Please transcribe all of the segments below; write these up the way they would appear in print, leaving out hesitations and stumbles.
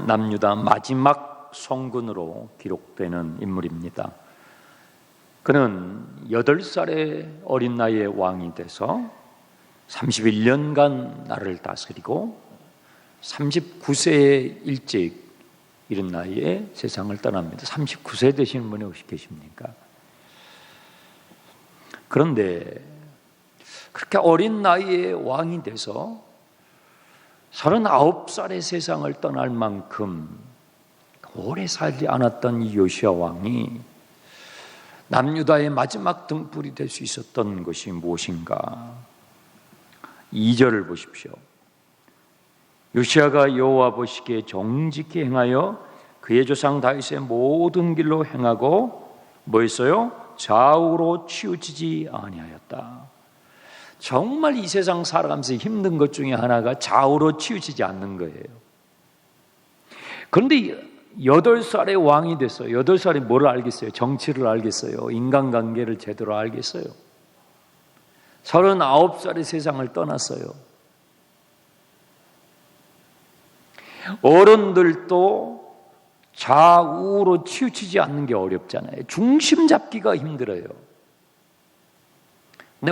남유다 마지막 성군으로 기록되는 인물입니다. 그는 8살의 어린 나이에 왕이 돼서 31년간 나라를 다스리고 39세에 일찍 이른 나이에 세상을 떠납니다. 39세 되시는 분이 혹시 계십니까? 그런데 그렇게 어린 나이에 왕이 돼서 39살의 세상을 떠날 만큼 오래 살지 않았던 이 요시야 왕이 남유다의 마지막 등불이 될 수 있었던 것이 무엇인가? 2절을 보십시오. 요시야가 여호와 보시기에 정직히 행하여 그의 조상 다윗의 모든 길로 행하고 뭐였어요? 좌우로 치우치지 아니하였다. 정말 이 세상 살아가면서 힘든 것 중에 하나가 좌우로 치우치지 않는 거예요. 그런데 8살의 왕이 됐어요. 8살이 뭘 알겠어요? 정치를 알겠어요? 인간관계를 제대로 알겠어요? 39살의 세상을 떠났어요. 어른들도 좌우로 치우치지 않는 게 어렵잖아요. 중심 잡기가 힘들어요. 근데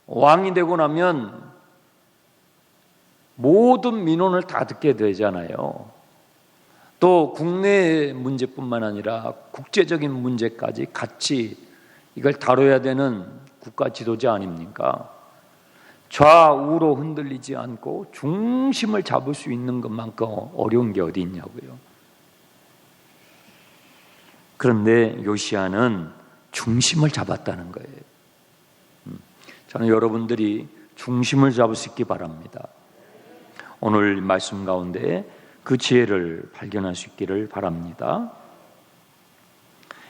왕이 되고 나면 모든 민원을 다 듣게 되잖아요. 또 국내 문제뿐만 아니라 국제적인 문제까지 같이 이걸 다뤄야 되는 국가 지도자 아닙니까? 좌우로 흔들리지 않고 중심을 잡을 수 있는 것만큼 어려운 게 어디 있냐고요. 그런데 요시야는 중심을 잡았다는 거예요. 저는 여러분들이 중심을 잡을 수 있기 바랍니다. 오늘 말씀 가운데 그 지혜를 발견할 수 있기를 바랍니다.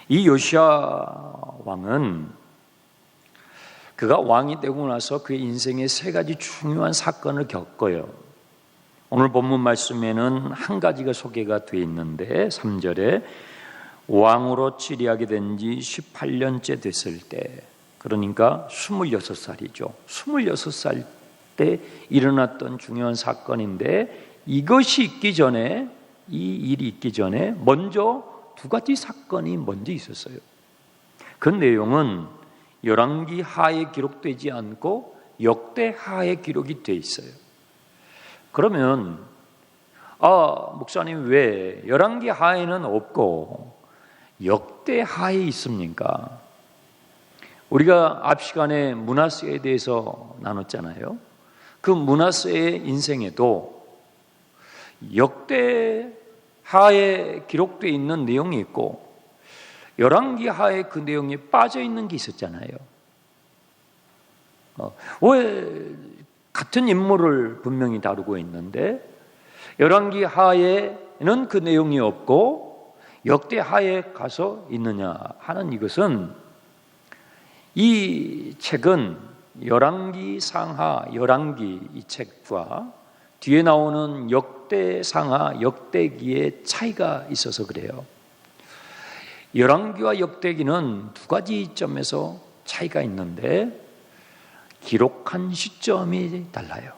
이 요시야 왕은 그가 왕이 되고 나서 그의 인생에 3가지 중요한 사건을 겪어요. 오늘 본문 말씀에는 한 가지가 소개가 되어 있는데 3절에 왕으로 치리하게 된 지 18년째 됐을 때, 그러니까 26살이죠. 26살 때 일어났던 중요한 사건인데, 이것이 있기 전에, 이 일이 있기 전에 먼저 2가지 사건이 먼저 있었어요. 그 내용은 열왕기 하에 기록되지 않고 역대 하에 기록이 되어 있어요. 그러면 목사님 왜 열왕기 하에는 없고 역대 하에 있습니까? 우리가 앞 시간에 므낫세에 대해서 나눴잖아요. 그 므낫세의 인생에도 역대 하에 기록되어 있는 내용이 있고 열왕기 하에 그 내용이 빠져 있는 게 있었잖아요. 왜 같은 인물을 분명히 다루고 있는데 열왕기 하에는 그 내용이 없고 역대 하에 가서 있느냐 하는 이것은, 이 책은 열왕기 상하, 열왕기 이 책과 뒤에 나오는 역대 상하, 역대기의 차이가 있어서 그래요. 열왕기와 역대기는 2가지 점에서 차이가 있는데 기록한 시점이 달라요.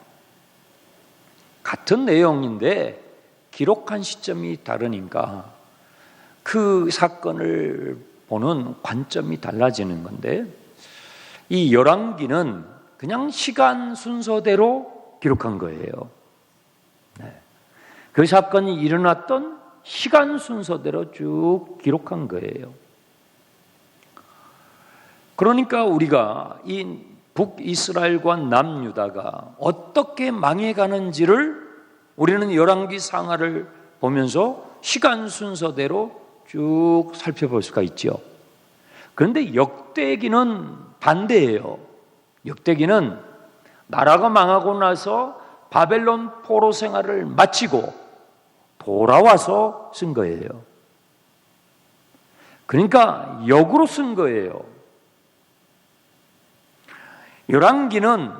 같은 내용인데 기록한 시점이 다르니까 그 사건을 보는 관점이 달라지는 건데, 이 열왕기는 그냥 시간 순서대로 기록한 거예요. 그 사건이 일어났던 시간 순서대로 쭉 기록한 거예요. 그러니까 우리가 이 북이스라엘과 남유다가 어떻게 망해가는지를 우리는 열왕기 상하를 보면서 시간 순서대로 쭉 살펴볼 수가 있죠. 그런데 역대기는 반대예요. 역대기는 나라가 망하고 나서 바벨론 포로 생활을 마치고 돌아와서 쓴 거예요. 그러니까 역으로 쓴 거예요. 열왕기는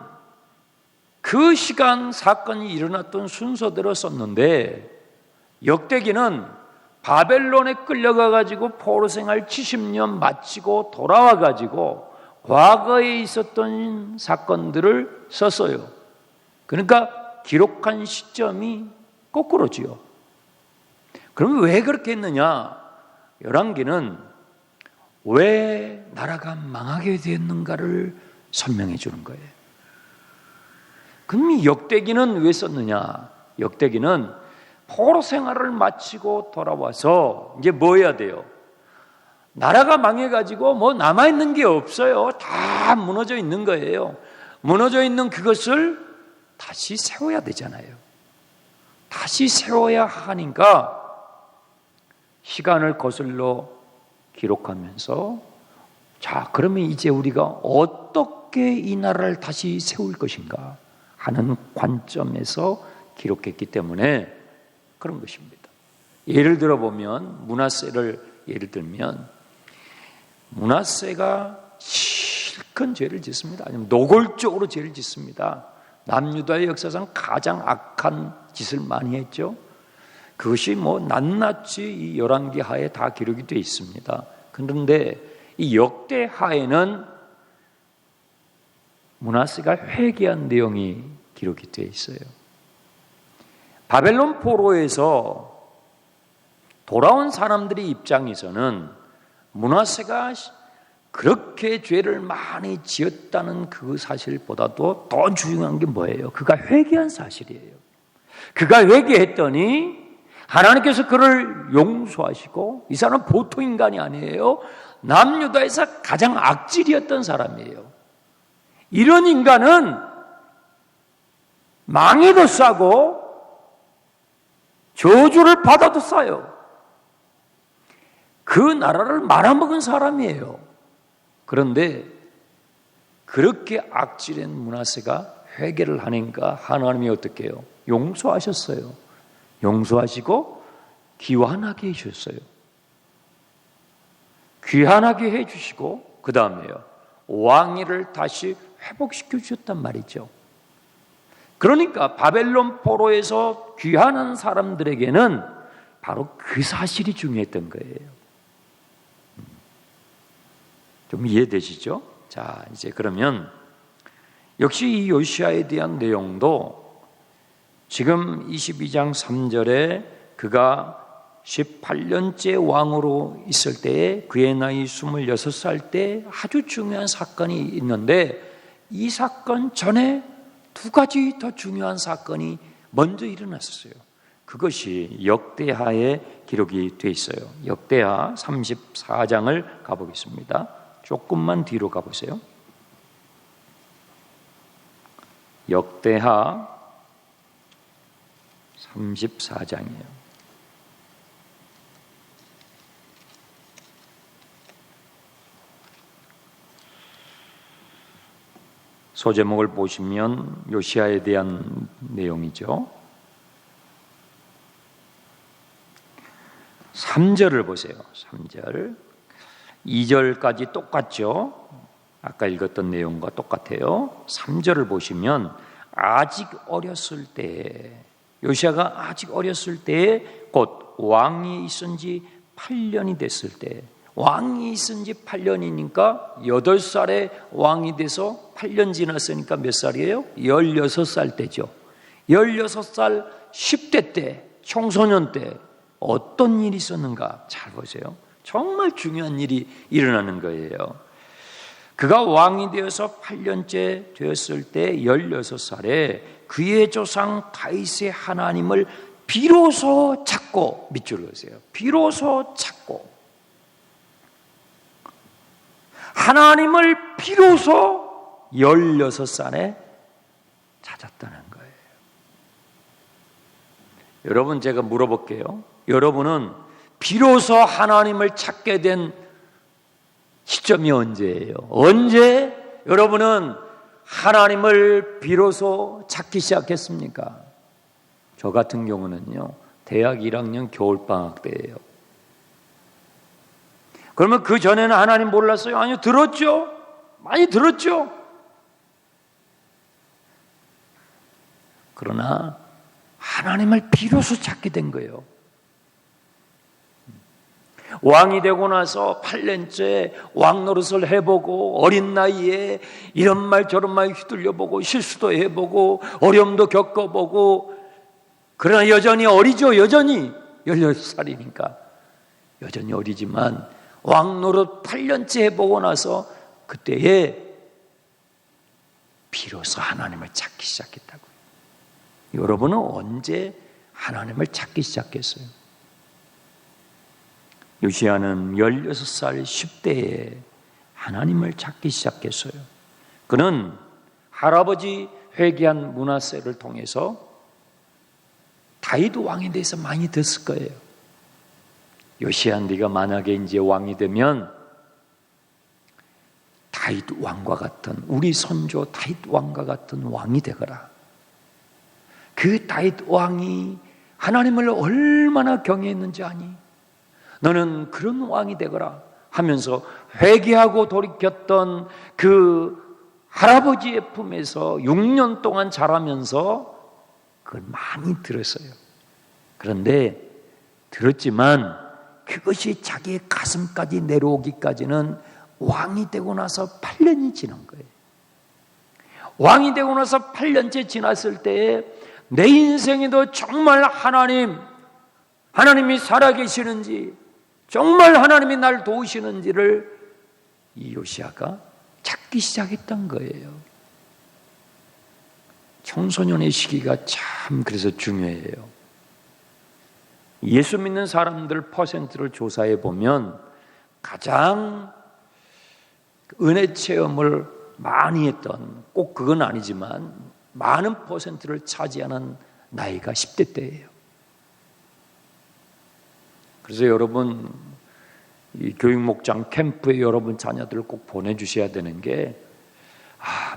그 시간 사건이 일어났던 순서대로 썼는데, 역대기는 바벨론에 끌려가가지고 포로 생활 70년 마치고 돌아와가지고 과거에 있었던 사건들을 썼어요. 그러니까 기록한 시점이 거꾸로지요. 그러면 왜 그렇게 했느냐? 열왕기는 왜 나라가 망하게 됐는가를 설명해 주는 거예요. 그럼 이 역대기는 왜 썼느냐? 역대기는 포로 생활을 마치고 돌아와서 이제 뭐 해야 돼요? 나라가 망해가지고 뭐 남아있는 게 없어요. 다 무너져 있는 거예요. 무너져 있는 그것을 다시 세워야 되잖아요. 다시 세워야 하니까 시간을 거슬러 기록하면서 자, 그러면 이제 우리가 어떻게 이 나라를 다시 세울 것인가 하는 관점에서 기록했기 때문에 그런 것입니다. 예를 들어보면 므낫세를 예를 들면 므낫세가 실컷 죄를 짓습니다. 아니면 노골적으로 죄를 짓습니다. 남유다의 역사상 가장 악한 짓을 많이 했죠. 그것이 뭐 낱낱이 이 열왕기 하에 다 기록이 되어 있습니다. 그런데 이 역대 하에는 므낫세가 회개한 내용이 기록이 되어 있어요. 바벨론 포로에서 돌아온 사람들의 입장에서는 므낫세가 그렇게 죄를 많이 지었다는 그 사실보다도 더 중요한 게 뭐예요? 그가 회개한 사실이에요. 그가 회개했더니 하나님께서 그를 용서하시고, 이 사람은 보통 인간이 아니에요. 남유다에서 가장 악질이었던 사람이에요. 이런 인간은 망해도 싸고 저주를 받아도 싸요. 그 나라를 말아먹은 사람이에요. 그런데 그렇게 악질인 므낫세가 회개를 하니까 하나님이 어떻게 해요? 용서하셨어요. 용서하시고 귀환하게 해주셨어요. 귀환하게 해주시고 그 다음에요, 왕위를 다시 회복시켜 주셨단 말이죠. 그러니까 바벨론 포로에서 귀환한 사람들에게는 바로 그 사실이 중요했던 거예요. 좀 이해되시죠? 자, 이제 그러면 역시 이 요시야에 대한 내용도 지금 22장 3절에 그가 18년째 왕으로 있을 때에 그의 나이 26살 때 아주 중요한 사건이 있는데, 이 사건 전에 두 가지 더 중요한 사건이 먼저 일어났었어요. 그것이 역대하에 기록이 되어 있어요. 역대하 34장을 가보겠습니다. 조금만 뒤로 가보세요. 역대하 34장이에요. 소제목을 보시면 요시야에 대한 내용이죠. 3절을 보세요. 3절. 2절까지 똑같죠. 아까 읽었던 내용과 똑같아요. 3절을 보시면 아직 어렸을 때, 요시야가 아직 어렸을 때에 곧 왕이 있은 지 8년이 됐을 때, 왕이 있은 지 8년이니까 8살에 왕이 돼서 8년 지났으니까 몇 살이에요? 16살 때죠. 16살 10대 때, 청소년 때 어떤 일이 있었는가 잘 보세요. 정말 중요한 일이 일어나는 거예요. 그가 왕이 되어서 8년째 되었을 때 16살에 그의 조상 다윗의 하나님을 비로소 찾고, 밑줄을 그으세요. 비로소 찾고, 하나님을 비로소 16살에 찾았다는 거예요. 여러분, 제가 물어볼게요. 여러분은 비로소 하나님을 찾게 된 시점이 언제예요? 언제 여러분은 하나님을 비로소 찾기 시작했습니까? 저 같은 경우는요, 대학 1학년 겨울방학 때예요. 그러면 그 전에는 하나님 몰랐어요? 아니요, 들었죠? 많이 들었죠? 그러나 하나님을 비로소 찾게 된 거예요. 왕이 되고 나서 8년째 왕 노릇을 해보고, 어린 나이에 이런 말 저런 말 휘둘려보고, 실수도 해보고, 어려움도 겪어보고, 그러나 여전히 어리죠. 여전히 16살이니까 여전히 어리지만 왕노릇 8년째 해보고 나서 그때에 비로소 하나님을 찾기 시작했다고요. 여러분은 언제 하나님을 찾기 시작했어요? 요시야는 16살 10대에 하나님을 찾기 시작했어요. 그는 할아버지 회개한 므낫세를 통해서 다윗 왕에 대해서 많이 듣을 거예요. 요시야, 네가 만약에 이제 왕이 되면 다윗 왕과 같은, 우리 선조 다윗 왕과 같은 왕이 되거라. 그 다윗 왕이 하나님을 얼마나 경외했는지 아니? 너는 그런 왕이 되거라 하면서 회개하고 돌이켰던 그 할아버지의 품에서 6년 동안 자라면서 그걸 많이 들었어요. 그런데 들었지만 그것이 자기의 가슴까지 내려오기까지는 왕이 되고 나서 8년이 지난 거예요. 왕이 되고 나서 8년째 지났을 때에 내 인생에도 정말 하나님이 살아계시는지, 정말 하나님이 날 도우시는지를 이 요시야가 찾기 시작했던 거예요. 청소년의 시기가 참 그래서 중요해요. 예수 믿는 사람들 퍼센트를 조사해 보면 가장 은혜 체험을 많이 했던, 꼭 그건 아니지만 많은 퍼센트를 차지하는 나이가 10대 때예요. 그래서 여러분 이 교육목장 캠프에 여러분 자녀들을 꼭 보내주셔야 되는 게,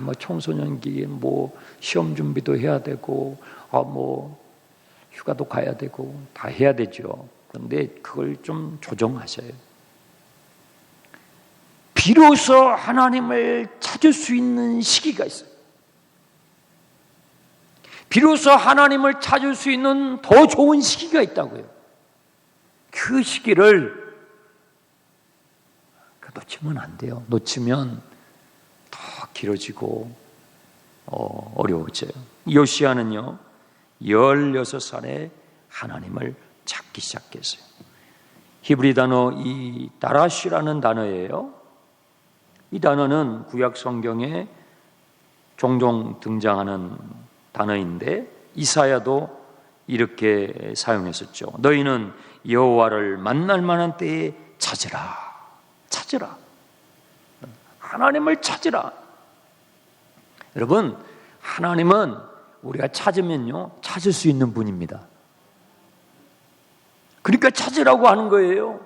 뭐 청소년기에 뭐 시험 준비도 해야 되고, 뭐 휴가도 가야 되고 다 해야 되죠. 그런데 그걸 좀 조정하셔요. 비로소 하나님을 찾을 수 있는 시기가 있어요. 비로소 하나님을 찾을 수 있는 더 좋은 시기가 있다고요. 그 시기를 놓치면 안 돼요. 놓치면 더 길어지고 어려워져요. 요시야는요 16살에 하나님을 찾기 시작했어요. 히브리 단어 이 다라시라는 단어예요. 이 단어는 구약 성경에 종종 등장하는 단어인데 이사야도 이렇게 사용했었죠. 너희는 여호와를 만날 만한 때에 찾으라. 하나님을 찾으라. 여러분, 하나님은 우리가 찾으면요 찾을 수 있는 분입니다. 그러니까 찾으라고 하는 거예요.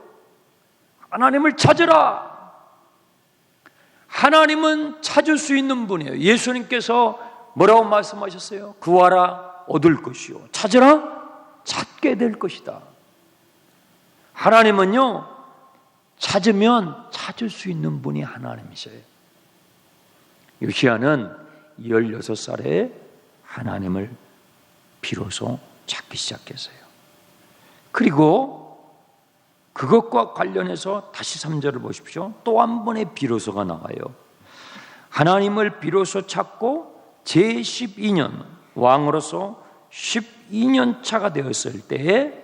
하나님을 찾으라. 하나님은 찾을 수 있는 분이에요. 예수님께서 뭐라고 말씀하셨어요? 구하라 얻을 것이요, 찾으라 찾게 될 것이다. 하나님은요 찾으면 찾을 수 있는 분이 하나님이셔요. 요시야는 16살에 하나님을 비로소 찾기 시작했어요. 그리고 그것과 관련해서 다시 3절을 보십시오. 또 한 번의 비로소가 나와요. 하나님을 비로소 찾고 제12년 왕으로서 12년 차가 되었을 때에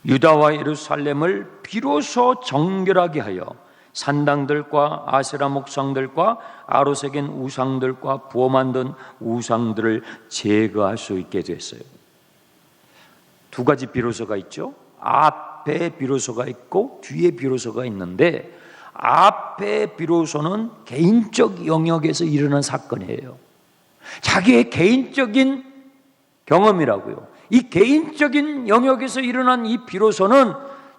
유다와 예루살렘을 비로소 정결하게 하여 산당들과 아세라 목상들과 아로새긴 우상들과 부어 만든 우상들을 제거할 수 있게 됐어요. 두 가지 비로소가 있죠. 앞에 비로소가 있고 뒤에 비로소가 있는데, 앞에 비로소는 개인적 영역에서 일어난 사건이에요. 자기의 개인적인 경험이라고요. 이 개인적인 영역에서 일어난 이 비로소는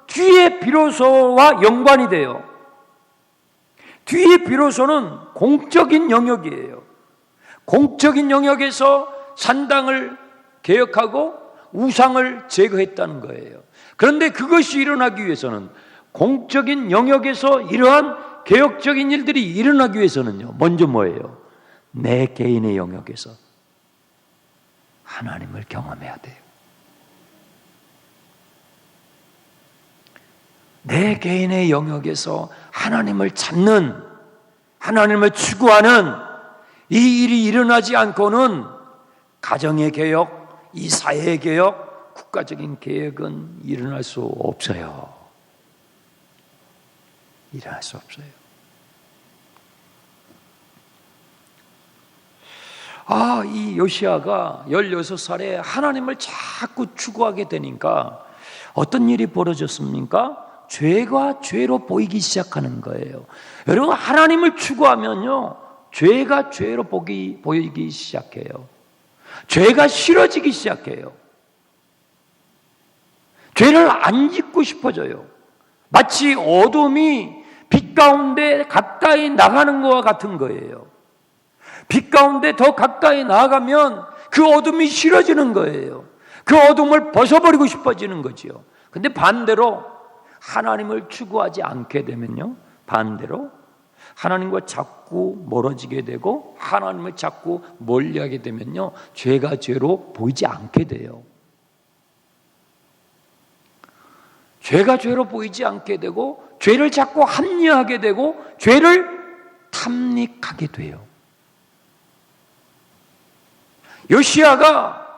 뒤에 비로소와 연관이 돼요. 뒤에 비로소는 공적인 영역이에요. 공적인 영역에서 산당을 개혁하고 우상을 제거했다는 거예요. 그런데 그것이 일어나기 위해서는, 공적인 영역에서 이러한 개혁적인 일들이 일어나기 위해서는요, 먼저 뭐예요? 내 개인의 영역에서 하나님을 경험해야 돼요. 내 개인의 영역에서 하나님을 찾는, 하나님을 추구하는 이 일이 일어나지 않고는 가정의 개혁, 이 사회의 개혁, 국가적인 개혁은 일어날 수 없어요. 일어날 수 없어요. 이 요시야가 16살에 하나님을 자꾸 추구하게 되니까 어떤 일이 벌어졌습니까? 죄가 죄로 보이기 시작하는 거예요. 여러분, 하나님을 추구하면요, 죄가 죄로 보이기 시작해요. 죄가 싫어지기 시작해요. 죄를 안 짓고 싶어져요. 마치 어둠이 빛 가운데 가까이 나가는 것과 같은 거예요. 빛 가운데 더 가까이 나아가면 그 어둠이 싫어지는 거예요. 그 어둠을 벗어버리고 싶어지는 거지요. 근데 반대로 하나님을 추구하지 않게 되면요, 반대로 하나님과 자꾸 멀어지게 되고 하나님을 자꾸 멀리하게 되면요, 죄가 죄로 보이지 않게 돼요. 죄가 죄로 보이지 않게 되고 죄를 자꾸 합리화하게 되고 죄를 탐닉하게 돼요. 요시야가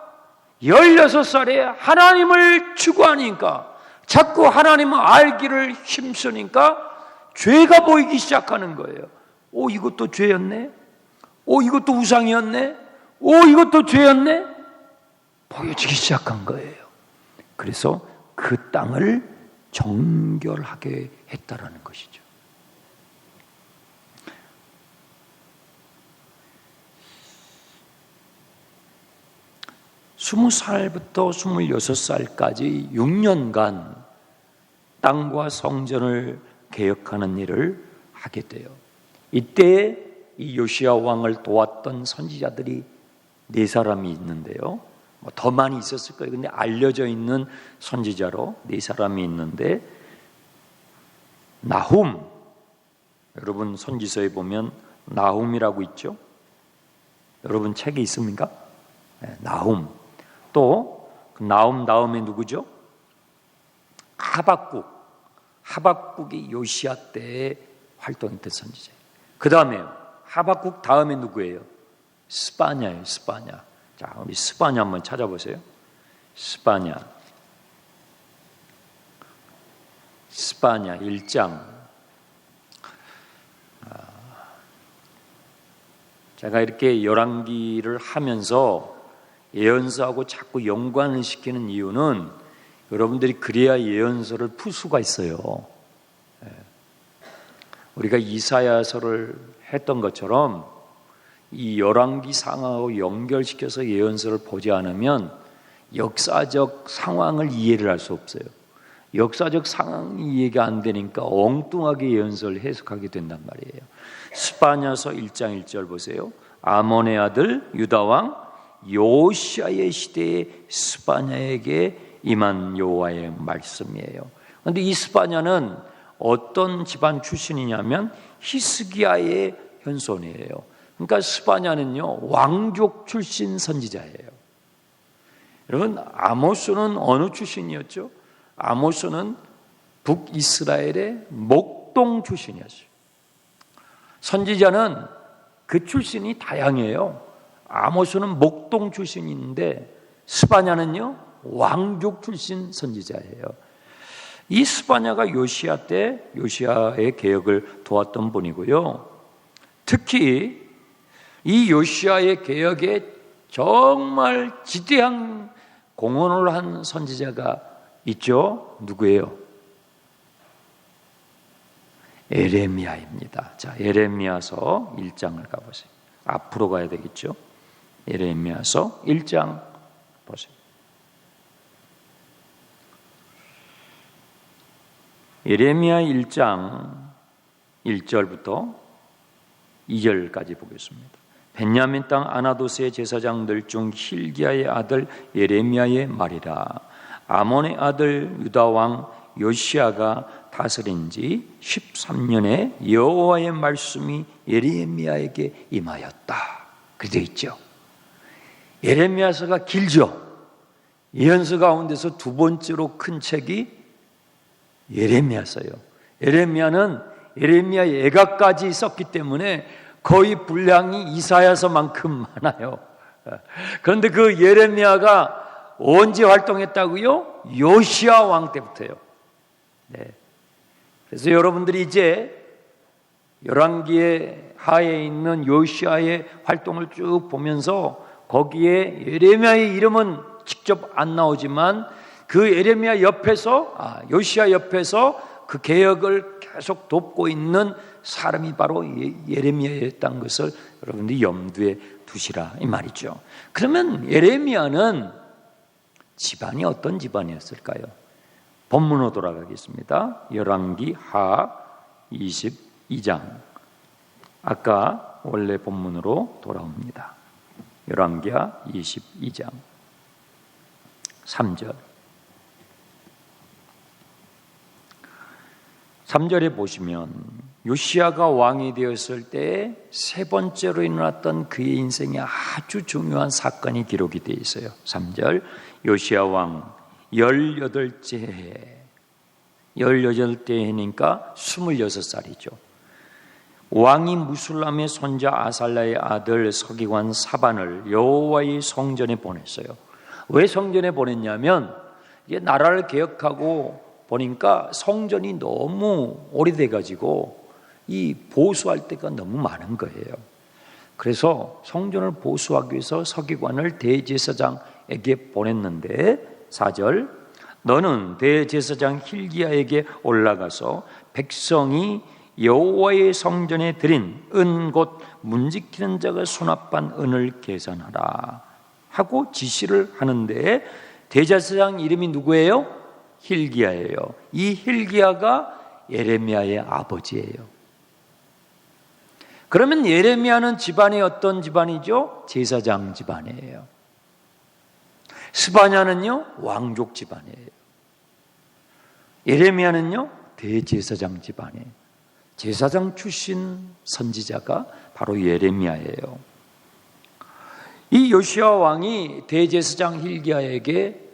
16살에 하나님을 추구하니까, 자꾸 하나님을 알기를 힘쓰니까 죄가 보이기 시작하는 거예요. 이것도 죄였네? 이것도 우상이었네? 이것도 죄였네? 보여지기 시작한 거예요. 그래서 그 땅을 정결하게 했다라는 것이죠. 20살부터 26살까지 6년간 땅과 성전을 개혁하는 일을 하게 돼요. 이때 이 요시야 왕을 도왔던 선지자들이 4사람이 있는데요. 더 많이 있었을 거예요. 근데 알려져 있는 선지자로 4사람이 있는데, 나훔, 여러분 선지서에 보면 나훔이라고 있죠. 여러분 책에 있습니까? 네, 나훔. 또 나훔 다음에 누구죠? 하박국이 요시야 때에 활동했던 선지자예요. 그 다음에 하박국 다음에 누구예요? 스바냐예요. 스바냐. 자, 우리 스바냐 한번 찾아보세요. 스바냐 1장. 제가 이렇게 열왕기를 하면서 예언서하고 자꾸 연관을 시키는 이유는 여러분들이 그래야 예언서를 풀 수가 있어요. 우리가 이사야서를 했던 것처럼 이 열왕기 상하고 연결시켜서 예언서를 보지 않으면 역사적 상황을 이해를 할 수 없어요. 역사적 상황이 이해가 안 되니까 엉뚱하게 예언서를 해석하게 된단 말이에요. 스바냐서 1장 1절 보세요. 아몬의 아들 유다왕 요시야의 시대에 스바냐에게 임한 여호와의 말씀이에요. 그런데 이 스바냐는 어떤 집안 출신이냐면 히스기야의 현손이에요. 그러니까 스바냐는요, 왕족 출신 선지자예요. 여러분, 아모스는 어느 출신이었죠? 아모스는 북이스라엘의 목동 출신이었어요. 선지자는 그 출신이 다양해요. 아모스는 목동 출신인데 스바냐는요, 왕족 출신 선지자예요. 이 스바냐가 요시야 때 요시야의 개혁을 도왔던 분이고요. 특히 이 요시야의 개혁에 정말 지대한 공헌을 한 선지자가 있죠. 누구예요? 에레미야입니다. 자, 에레미야서 1장을 가보세요. 앞으로 가야 되겠죠. 에레미야서 1장 보세요. 에레미야 1장 1절부터 2절까지 보겠습니다. 벤야민 땅 아나도스의 제사장들 중 힐기야의 아들 예레미야의 말이라. 아몬의 아들 유다 왕 요시야가 다스린 지 13년에 여호와의 말씀이 예레미야에게 임하였다. 그렇게 되어 있죠. 예레미야서가 길죠. 예언서 가운데서 두 번째로 큰 책이 예레미야서예요. 예레미야는 예레미야 예가까지 썼기 때문에 거의 분량이 이사야서만큼 많아요. 그런데 그 예레미야가 언제 활동했다고요? 요시야 왕 때부터요. 네. 그래서 여러분들이 이제 열왕기의 하에 있는 요시야의 활동을 쭉 보면서 거기에 예레미야의 이름은 직접 안 나오지만 그 예레미야 옆에서 요시야 옆에서 그 개혁을 계속 돕고 있는 사람이 바로 예레미야였다는 것을 여러분들이 염두에 두시라 이 말이죠. 그러면 예레미야는 집안이 어떤 집안이었을까요? 본문으로 돌아가겠습니다. 열왕기 하 22장. 아까 원래 본문으로 돌아옵니다. 열왕기하 22장 3절. 3절에 보시면 요시야가 왕이 되었을 때 세 번째로 일어났던 그의 인생에 아주 중요한 사건이 기록이 되어 있어요. 3절. 요시야 왕 18째 해. 18째 해니까 26살이죠. 왕이 무술람의 손자 아살랴의 아들 서기관 사반을 여호와의 성전에 보냈어요. 왜 성전에 보냈냐면 이게 나라를 개혁하고 보니까 성전이 너무 오래돼 가지고 이 보수할 때가 너무 많은 거예요. 그래서 성전을 보수하기 위해서 서기관을 대제사장에게 보냈는데 4절. 너는 대제사장 힐기야에게 올라가서 백성이 여호와의 성전에 드린 은 곧 문지키는 자가 수납한 은을 계산하라 하고 지시를 하는데 대제사장 이름이 누구예요? 힐기야예요. 이 힐기야가 예레미야의 아버지예요. 그러면 예레미야는 집안이 어떤 집안이죠? 제사장 집안이에요. 스바냐는요 왕족 집안이에요. 예레미야는요 대제사장 집안이에요. 제사장 출신 선지자가 바로 예레미야예요. 이 요시야 왕이 대제사장 힐기야에게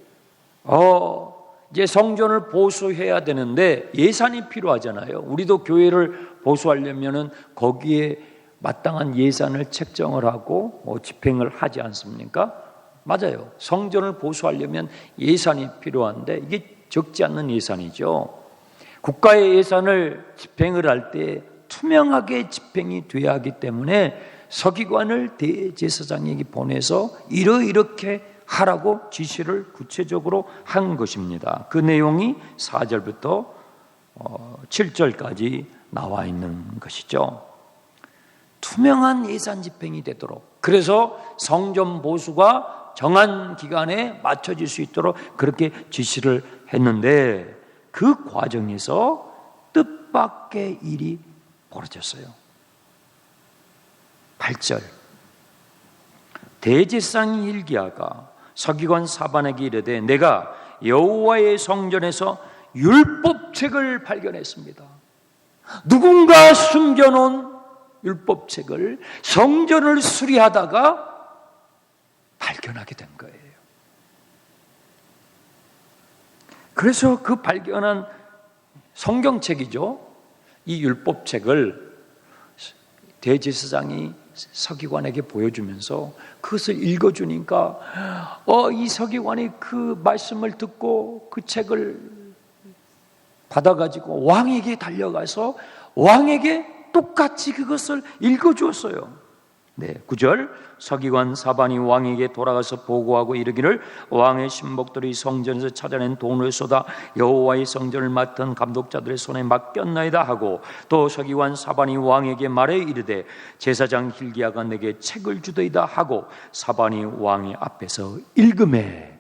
이제 성전을 보수해야 되는데 예산이 필요하잖아요. 우리도 교회를 보수하려면은 거기에 마땅한 예산을 책정을 하고 집행을 하지 않습니까? 맞아요. 성전을 보수하려면 예산이 필요한데 이게 적지 않는 예산이죠. 국가의 예산을 집행을 할 때 투명하게 집행이 돼야 하기 때문에 서기관을 대제사장에게 보내서 이렇게 하라고 지시를 구체적으로 한 것입니다. 그 내용이 4절부터 7절까지 나와 있는 것이죠. 투명한 예산 집행이 되도록, 그래서 성전 보수가 정한 기간에 맞춰질 수 있도록 그렇게 지시를 했는데 그 과정에서 뜻밖의 일이 벌어졌어요. 8절. 대제사장 힐기야가 서기관 사반에게 이르되 내가 여호와의 성전에서 율법책을 발견했습니다. 누군가 숨겨놓은 율법책을 성전을 수리하다가 발견하게 된 거예요. 그래서 그 발견한 성경책이죠. 이 율법책을 대제사장이 서기관에게 보여주면서 그것을 읽어주니까 이 서기관이 그 말씀을 듣고 그 책을 받아가지고 왕에게 달려가서 왕에게 똑같이 그것을 읽어주었어요. 네, 9절. 서기관 사반이 왕에게 돌아가서 보고하고 이르기를 왕의 신복들이 성전에서 찾아낸 돈을 쏟아 여호와의 성전을 맡은 감독자들의 손에 맡겼나이다 하고, 또 서기관 사반이 왕에게 말해 이르되 제사장 힐기야가 내게 책을 주더이다 하고 사반이 왕의 앞에서 읽음에,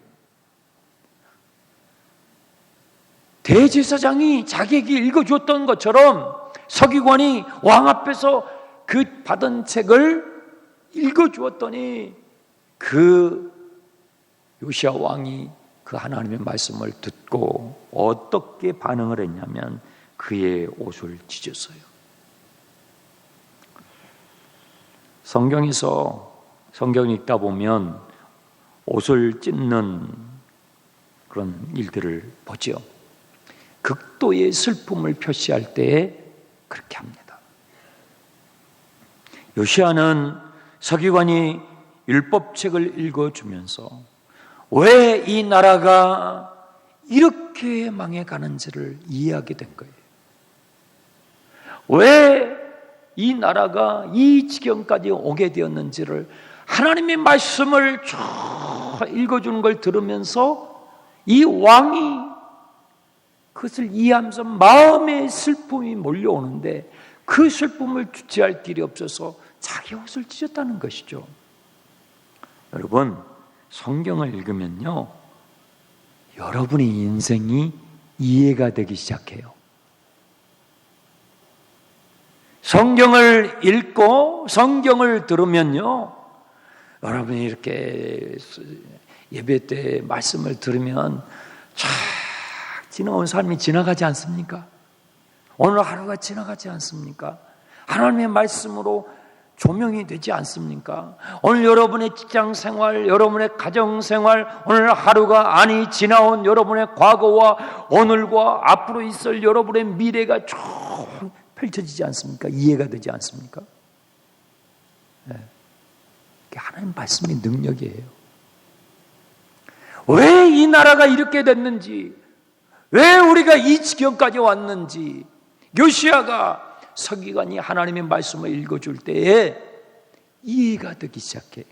대제사장이 자기에게 읽어줬던 것처럼 서기관이 왕 앞에서 그 받은 책을 읽어주었더니 그 요시야 왕이 그 하나님의 말씀을 듣고 어떻게 반응을 했냐면 그의 옷을 찢었어요. 성경을 읽다 보면 옷을 찢는 그런 일들을 보죠. 극도의 슬픔을 표시할 때에 그렇게 합니다. 요시야는 서기관이 율법책을 읽어주면서 왜 이 나라가 이렇게 망해가는지를 이해하게 된 거예요. 왜 이 나라가 이 지경까지 오게 되었는지를 하나님의 말씀을 쭉 읽어주는 걸 들으면서 이 왕이 그것을 이해하면서 마음의 슬픔이 몰려오는데 그 슬픔을 주체할 길이 없어서 자기 옷을 찢었다는 것이죠. 여러분, 성경을 읽으면요, 여러분의 인생이 이해가 되기 시작해요. 성경을 읽고 성경을 들으면요, 여러분이 이렇게 예배 때 말씀을 들으면 쫙 지나온 삶이 지나가지 않습니까? 오늘 하루가 지나가지 않습니까? 하나님의 말씀으로 조명이 되지 않습니까? 오늘 여러분의 직장 생활, 여러분의 가정 생활, 오늘 하루가 아니 지나온 여러분의 과거와 오늘과 앞으로 있을 여러분의 미래가 쭉 펼쳐지지 않습니까? 이해가 되지 않습니까? 네. 하나님 말씀의 능력이에요. 왜 이 나라가 이렇게 됐는지, 왜 우리가 이 지경까지 왔는지, 요시야가 서기관이 하나님의 말씀을 읽어줄 때에 이해가 되기 시작해.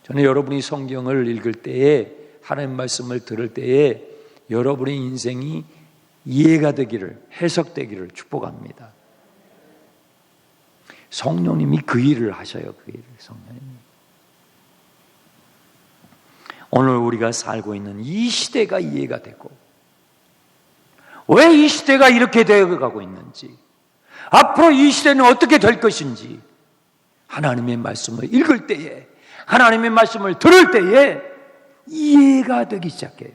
저는 여러분이 성경을 읽을 때에, 하나님 말씀을 들을 때에 여러분의 인생이 이해가 되기를, 해석되기를 축복합니다. 성령님이 그 일을 하셔요. 그 일을 성령님이. 오늘 우리가 살고 있는 이 시대가 이해가 되고, 왜 이 시대가 이렇게 되어가고 있는지, 앞으로 이 시대는 어떻게 될 것인지 하나님의 말씀을 읽을 때에, 하나님의 말씀을 들을 때에 이해가 되기 시작해요.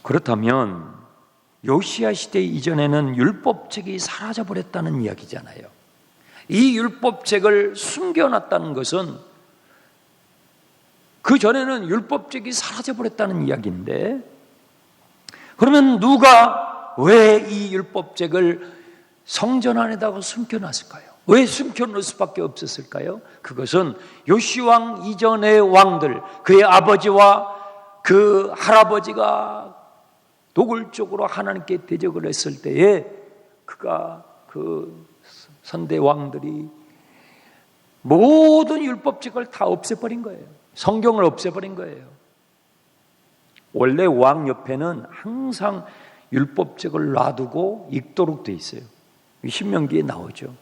그렇다면 요시야 시대 이전에는 율법책이 사라져버렸다는 이야기잖아요. 이 율법책을 숨겨놨다는 것은 그 전에는 율법책이 사라져버렸다는 이야기인데, 그러면 누가 왜 이 율법책을 성전 안에다가 숨겨놨을까요? 왜 숨겨놓을 수밖에 없었을까요? 그것은 요시왕 이전의 왕들, 그의 아버지와 그 할아버지가 노골적으로 하나님께 대적을 했을 때에 그가 그 선대 왕들이 모든 율법책을 다 없애버린 거예요. 성경을 없애버린 거예요. 원래 왕 옆에는 항상 율법책을 놔두고 읽도록 돼 있어요. 신명기에 나오죠.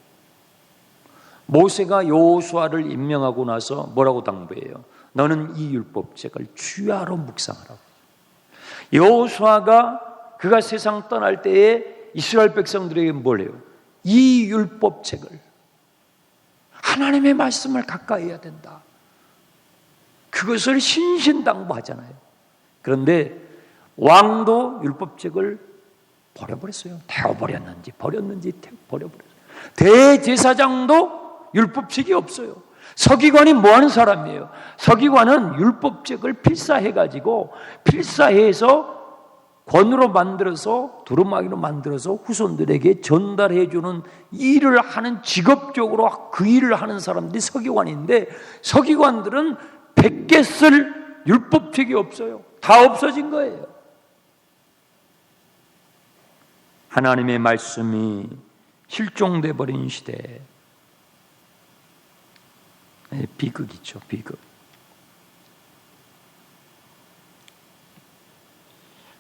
모세가 여호수아를 임명하고 나서 뭐라고 당부해요? 너는 이 율법책을 주야로 묵상하라고. 여호수아가 그가 세상 떠날 때에 이스라엘 백성들에게 뭘 해요? 이 율법책을, 하나님의 말씀을 가까이 해야 된다, 그것을 신신당부하잖아요. 그런데 왕도 율법책을 버려버렸어요. 태워버렸는지 버렸는지 버려버렸어요. 대제사장도 율법책이 없어요. 서기관이 뭐하는 사람이에요? 서기관은 율법책을 필사해가지고, 필사해서 권으로 만들어서, 두루마기로 만들어서 후손들에게 전달해주는 일을 하는, 직업적으로 그 일을 하는 사람들이 서기관인데, 서기관들은 100개 쓸 율법책이 없어요. 다 없어진 거예요. 하나님의 말씀이 실종돼 버린 시대, 비극이죠, 비극.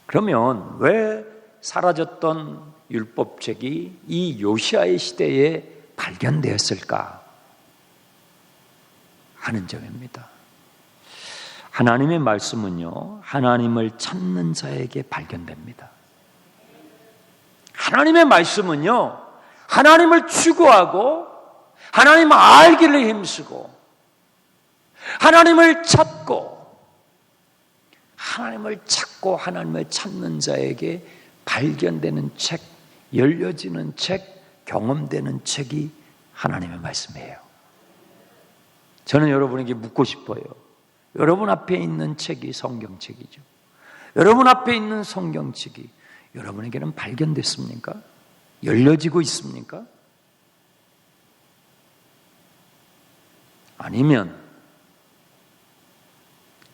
그러면 왜 사라졌던 율법책이 이 요시야의 시대에 발견되었을까 하는 점입니다. 하나님의 말씀은요, 하나님을 찾는 자에게 발견됩니다. 하나님의 말씀은요, 하나님을 추구하고 하나님을 알기를 힘쓰고 하나님을 찾고 하나님을 찾는 자에게 발견되는 책, 열려지는 책, 경험되는 책이 하나님의 말씀이에요. 저는 여러분에게 묻고 싶어요. 여러분 앞에 있는 책이 성경책이죠. 여러분 앞에 있는 성경책이 여러분에게는 발견됐습니까? 열려지고 있습니까? 아니면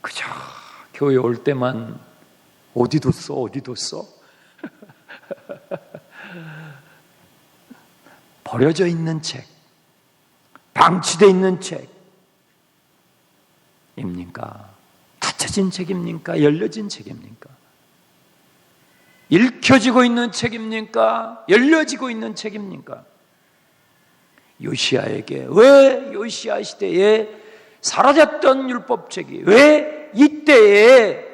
그저 교회 올 때만 어디 뒀어? 버려져 있는 책, 방치되어 있는 책입니까? 닫혀진 책입니까? 열려진 책입니까? 읽혀지고 있는 책입니까? 열려지고 있는 책입니까? 요시야에게 왜 요시야 시대에 사라졌던 율법책이 왜 이때에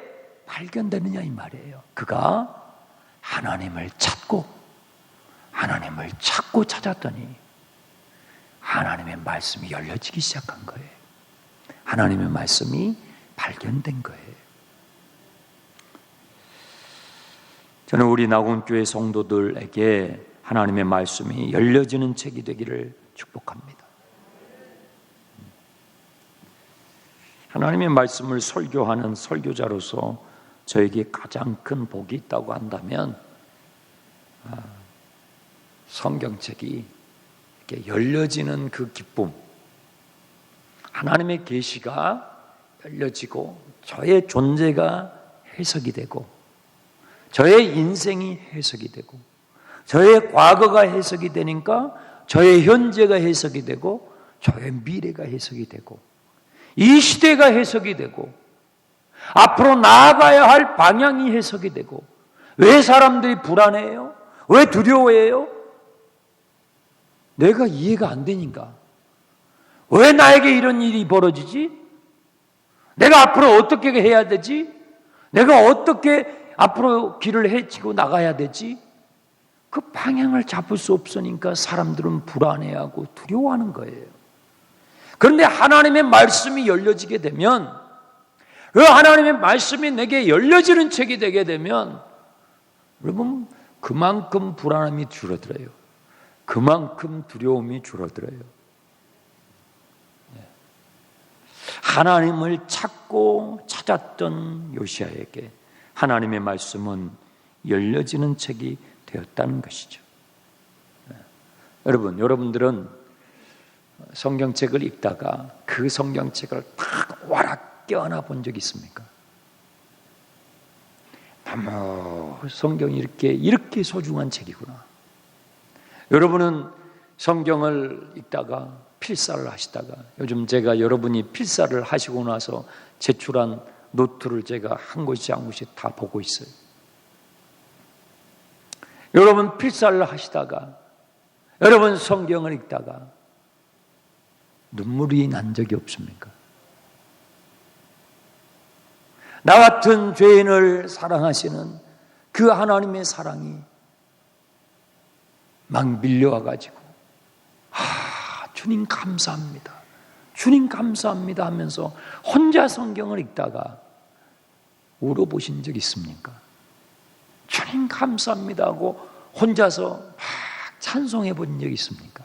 발견되느냐 이 말이에요. 그가 하나님을 찾고 찾았더니 하나님의 말씀이 열려지기 시작한 거예요. 하나님의 말씀이 발견된 거예요. 저는 우리 나군교회 성도들에게 하나님의 말씀이 열려지는 책이 되기를 축복합니다. 하나님의 말씀을 설교하는 설교자로서 저에게 가장 큰 복이 있다고 한다면 성경책이 이렇게 열려지는 그 기쁨, 하나님의 계시가 열려지고 저의 존재가 해석이 되고 저의 인생이 해석이 되고 저의 과거가 해석이 되니까 저의 현재가 해석이 되고 저의 미래가 해석이 되고 이 시대가 해석이 되고 앞으로 나아가야 할 방향이 해석이 되고 왜 사람들이 불안해요? 왜 두려워해요? 내가 이해가 안 되니까. 왜 나에게 이런 일이 벌어지지? 내가 앞으로 어떻게 해야 되지? 내가 어떻게 앞으로 길을 헤치고 나가야 되지? 그 방향을 잡을 수 없으니까 사람들은 불안해하고 두려워하는 거예요. 그런데 하나님의 말씀이 열려지게 되면, 그 하나님의 말씀이 내게 열려지는 책이 되게 되면 여러분 그만큼 불안함이 줄어들어요. 그만큼 두려움이 줄어들어요. 하나님을 찾고 찾았던 요시야에게 하나님의 말씀은 열려지는 책이 되었다는 것이죠. 여러분들은 성경책을 읽다가 그 성경책을 탁 와락 껴안아 본 적 있습니까? 너무 성경이 이렇게 소중한 책이구나. 여러분은 성경을 읽다가 필사를 하시다가, 요즘 제가 여러분이 필사를 하시고 나서 제출한 노트를 제가 한 곳씩 한 곳씩 다 보고 있어요. 여러분 필사를 하시다가, 여러분 성경을 읽다가 눈물이 난 적이 없습니까? 나 같은 죄인을 사랑하시는 그 하나님의 사랑이 막 밀려와가지고 주님 감사합니다. 주님 감사합니다 하면서 혼자 성경을 읽다가 울어보신 적 있습니까? 주님 감사합니다 하고 혼자서 막 찬송해 본 적 있습니까?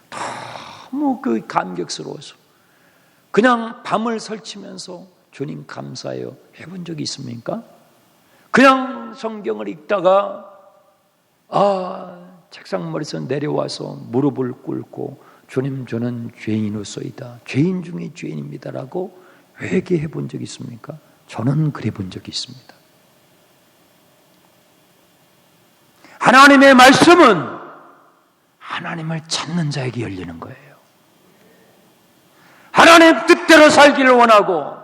너무 그 감격스러워서 그냥 밤을 설치면서 주님 감사해요 해본 적이 있습니까? 그냥 성경을 읽다가 책상 머리에서 내려와서 무릎을 꿇고 주님 저는 죄인으로서이다, 죄인 중에 죄인입니다라고 회개해 본 적이 있습니까? 저는 그래 본 적이 있습니다. 하나님의 말씀은 하나님을 찾는 자에게 열리는 거예요. 하나님 뜻대로 살기를 원하고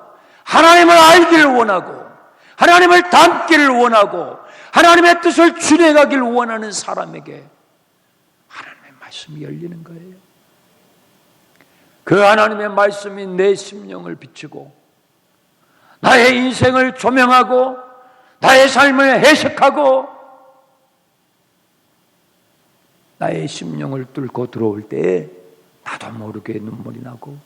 하나님을 알기를 원하고 하나님을 닮기를 원하고 하나님의 뜻을 준행하기를 원하는 사람에게 하나님의 말씀이 열리는 거예요. 그 하나님의 말씀이 내 심령을 비추고 나의 인생을 조명하고 나의 삶을 해석하고 나의 심령을 뚫고 들어올 때에 나도 모르게 눈물이 나고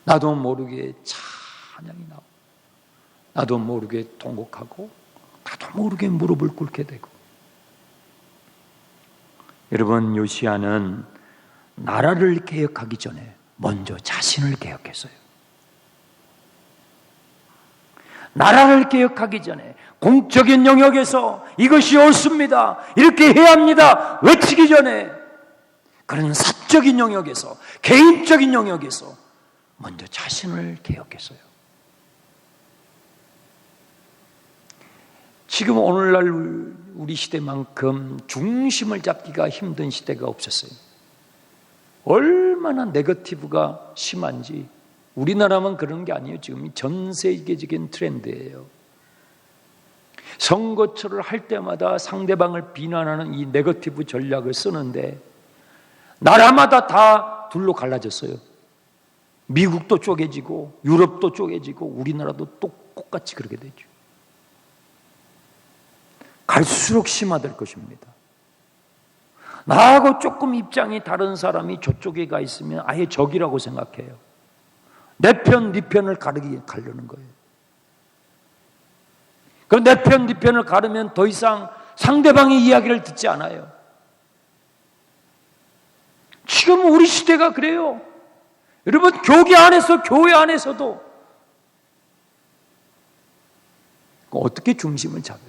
나도 모르게 찬양이 나고 나도 모르게 통곡하고 나도 모르게 무릎을 꿇게 되고. 여러분 요시야는 나라를 개혁하기 전에 먼저 자신을 개혁했어요. 나라를 개혁하기 전에 공적인 영역에서 이것이 옳습니다, 이렇게 해야 합니다 외치기 전에 그런 사적인 영역에서, 개인적인 영역에서 먼저 자신을 개혁했어요. 지금 오늘날 우리 시대만큼 중심을 잡기가 힘든 시대가 없었어요. 얼마나 네거티브가 심한지. 우리나라만 그런 게 아니에요. 지금 전 세계적인 트렌드예요. 선거철을 할 때마다 상대방을 비난하는 이 네거티브 전략을 쓰는데 나라마다 다 둘로 갈라졌어요. 미국도 쪼개지고 유럽도 쪼개지고 우리나라도 똑같이 그렇게 되죠. 갈수록 심화될 것입니다. 나하고 조금 입장이 다른 사람이 저쪽에 가 있으면 아예 적이라고 생각해요. 내 편, 네 편을 가르는 거예요. 그럼 내 편, 네 편을 가르면 더 이상 상대방의 이야기를 듣지 않아요. 지금 우리 시대가 그래요. 여러분, 교회 안에서도 어떻게 중심을 잡아요?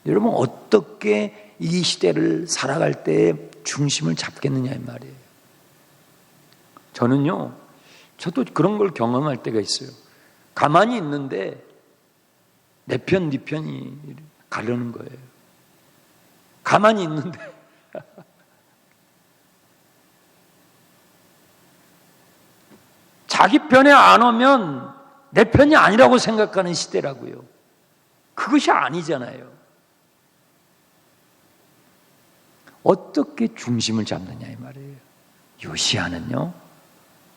여러분, 어떻게 이 시대를 살아갈 때 중심을 잡겠느냐 이 말이에요. 저도 그런 걸 경험할 때가 있어요. 가만히 있는데 내 편, 네 편이 가려는 거예요. 가만히 있는데 자기 편에 안 오면 내 편이 아니라고 생각하는 시대라고요. 그것이 아니잖아요. 어떻게 중심을 잡느냐 이 말이에요. 요시야는요,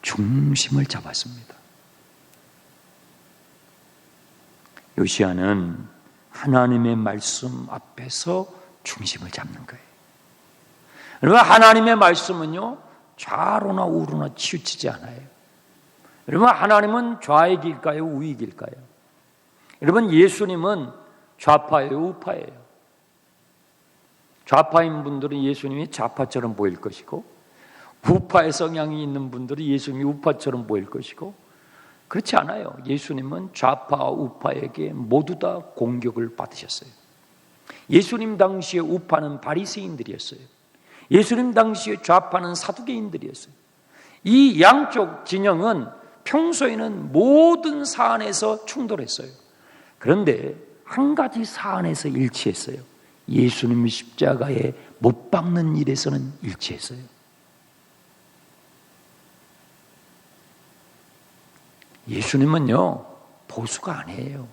중심을 잡았습니다. 요시야는 하나님의 말씀 앞에서 중심을 잡는 거예요. 여러분, 하나님의 말씀은요, 좌로나 우로나 치우치지 않아요. 여러분, 하나님은 좌의 길일까요, 우의 길일까요? 여러분, 예수님은 좌파예요, 우파예요? 좌파인 분들은 예수님이 좌파처럼 보일 것이고, 우파의 성향이 있는 분들은 예수님이 우파처럼 보일 것이고, 그렇지 않아요. 예수님은 좌파, 우파에게 모두 다 공격을 받으셨어요. 예수님 당시에 우파는 바리새인들이었어요. 예수님 당시에 좌파는 사두개인들이었어요. 이 양쪽 진영은 평소에는 모든 사안에서 충돌했어요. 그런데 한 가지 사안에서 일치했어요. 예수님의 십자가에 못 박는 일에서는 일치했어요. 예수님은요, 보수가 아니에요.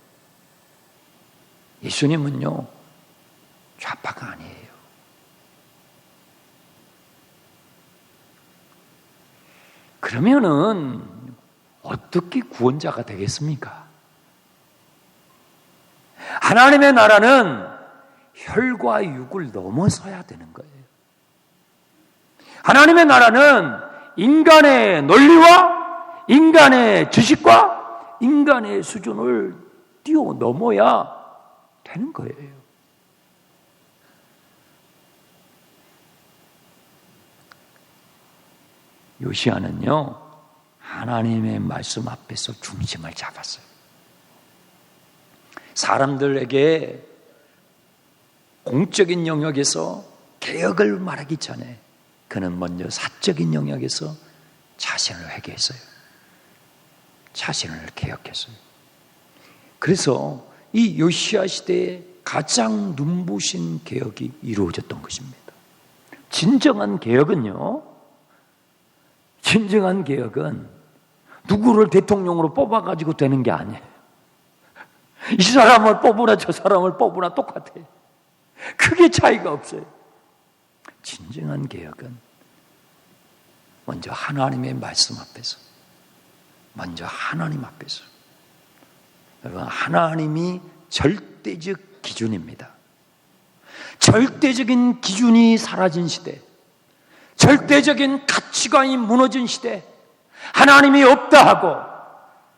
예수님은요, 좌파가 아니에요. 그러면은 어떻게 구원자가 되겠습니까? 하나님의 나라는 혈과 육을 넘어서야 되는 거예요. 하나님의 나라는 인간의 논리와 인간의 지식과 인간의 수준을 뛰어넘어야 되는 거예요. 요시야는요, 하나님의 말씀 앞에서 중심을 잡았어요. 사람들에게 공적인 영역에서 개혁을 말하기 전에 그는 먼저 사적인 영역에서 자신을 회개했어요. 자신을 개혁했어요. 그래서 이 요시야 시대에 가장 눈부신 개혁이 이루어졌던 것입니다. 진정한 개혁은 누구를 대통령으로 뽑아가지고 되는 게 아니에요. 이 사람을 뽑으나 저 사람을 뽑으나 똑같아요. 크게 차이가 없어요. 진정한 개혁은 먼저 하나님의 말씀 앞에서, 먼저 하나님 앞에서. 여러분, 하나님이 절대적 기준입니다. 절대적인 기준이 사라진 시대, 절대적인 가치관이 무너진 시대, 하나님이 없다 하고,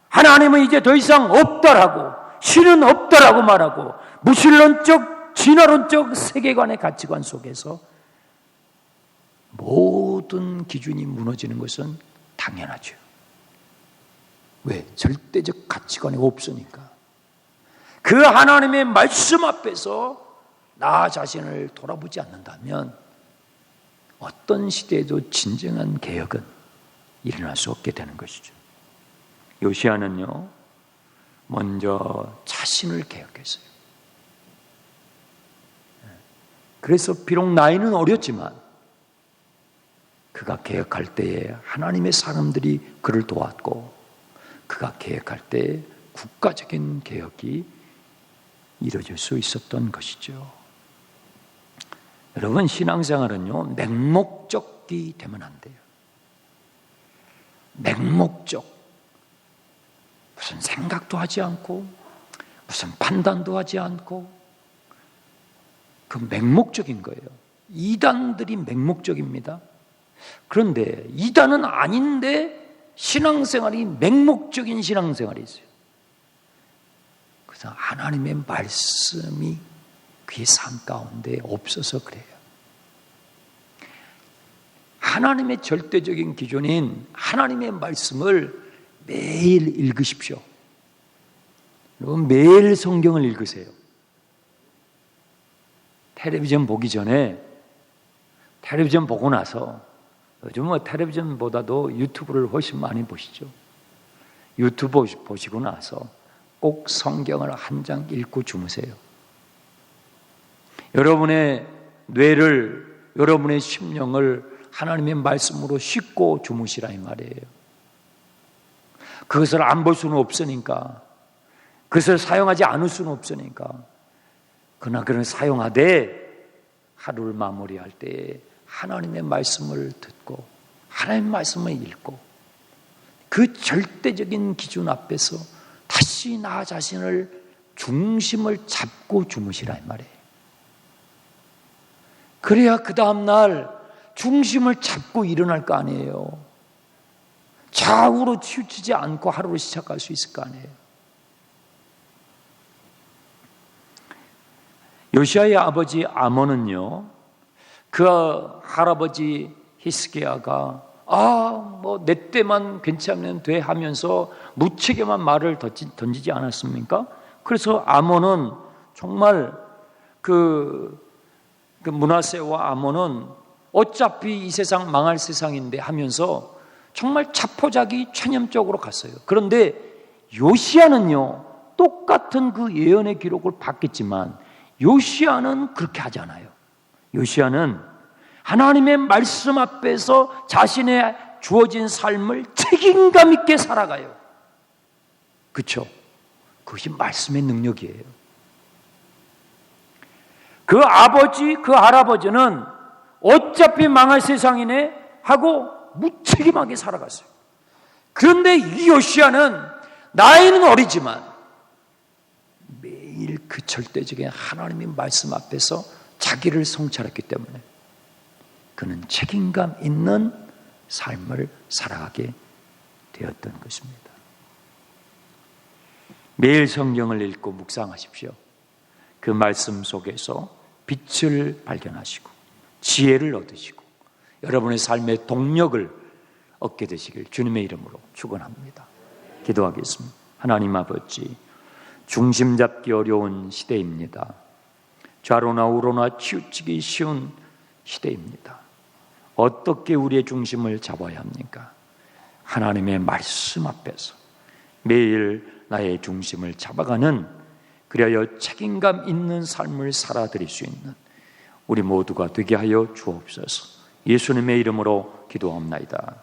하나님은 이제 더 이상 없다라고, 신은 없다라고 말하고, 무신론적, 진화론적 세계관의 가치관 속에서 모든 기준이 무너지는 것은 당연하죠. 왜? 절대적 가치관이 없으니까. 그 하나님의 말씀 앞에서 나 자신을 돌아보지 않는다면 어떤 시대에도 진정한 개혁은 일어날 수 없게 되는 것이죠. 요시야는요, 먼저 자신을 개혁했어요. 그래서 비록 나이는 어렸지만 그가 개혁할 때에 하나님의 사람들이 그를 도왔고, 그가 개혁할 때에 국가적인 개혁이 이루어질 수 있었던 것이죠. 여러분, 신앙생활은요, 맹목적이 되면 안 돼요. 맹목적. 무슨 생각도 하지 않고 무슨 판단도 하지 않고, 그 맹목적인 거예요. 이단들이 맹목적입니다. 그런데 이단은 아닌데 신앙생활이 맹목적인 신앙생활이 있어요. 그래서 하나님의 말씀이 그의 삶 가운데 없어서 그래요. 하나님의 절대적인 기준인 하나님의 말씀을 매일 읽으십시오. 여러분, 매일 성경을 읽으세요. 텔레비전 보기 전에, 텔레비전 보고 나서, 요즘 텔레비전보다도 유튜브를 훨씬 많이 보시죠. 유튜브 보시고 나서 꼭 성경을 한 장 읽고 주무세요. 여러분의 뇌를, 여러분의 심령을 하나님의 말씀으로 씻고 주무시라 이 말이에요. 그것을 안 볼 수는 없으니까, 그것을 사용하지 않을 수는 없으니까, 그러나 그를 사용하되 하루를 마무리할 때에 하나님의 말씀을 듣고 하나님의 말씀을 읽고 그 절대적인 기준 앞에서 다시 나 자신을 중심을 잡고 주무시라 이 말이에요. 그래야 그 다음날 중심을 잡고 일어날 거 아니에요. 좌우로 치우치지 않고 하루를 시작할 수 있을 거 아니에요. 요시야의 아버지 아몬은요, 그 할아버지 히스기야가 내 때만 괜찮으면 돼 하면서 무책임한 말을 던지지 않았습니까? 그래서 아몬은 정말 그 므낫세와 아몬은 어차피 이 세상 망할 세상인데 하면서 정말 자포자기 체념적으로 갔어요. 그런데 요시야는요, 똑같은 그 예언의 기록을 받겠지만 요시야는 그렇게 하지 않아요. 요시야는 하나님의 말씀 앞에서 자신의 주어진 삶을 책임감 있게 살아가요. 그렇죠? 그것이 말씀의 능력이에요. 그 아버지, 그 할아버지는 어차피 망할 세상이네 하고 무책임하게 살아갔어요. 그런데 이 요시야는 나이는 어리지만 매일 그 절대적인 하나님의 말씀 앞에서 자기를 성찰했기 때문에 그는 책임감 있는 삶을 살아가게 되었던 것입니다. 매일 성경을 읽고 묵상하십시오. 그 말씀 속에서 빛을 발견하시고 지혜를 얻으시고 여러분의 삶의 동력을 얻게 되시길 주님의 이름으로 축원합니다. 기도하겠습니다. 하나님 아버지, 중심 잡기 어려운 시대입니다. 좌로나 우로나 치우치기 쉬운 시대입니다. 어떻게 우리의 중심을 잡아야 합니까? 하나님의 말씀 앞에서 매일 나의 중심을 잡아가는, 그리하여 책임감 있는 삶을 살아드릴 수 있는 우리 모두가 되게 하여 주옵소서. 예수님의 이름으로 기도합나이다.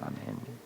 아멘.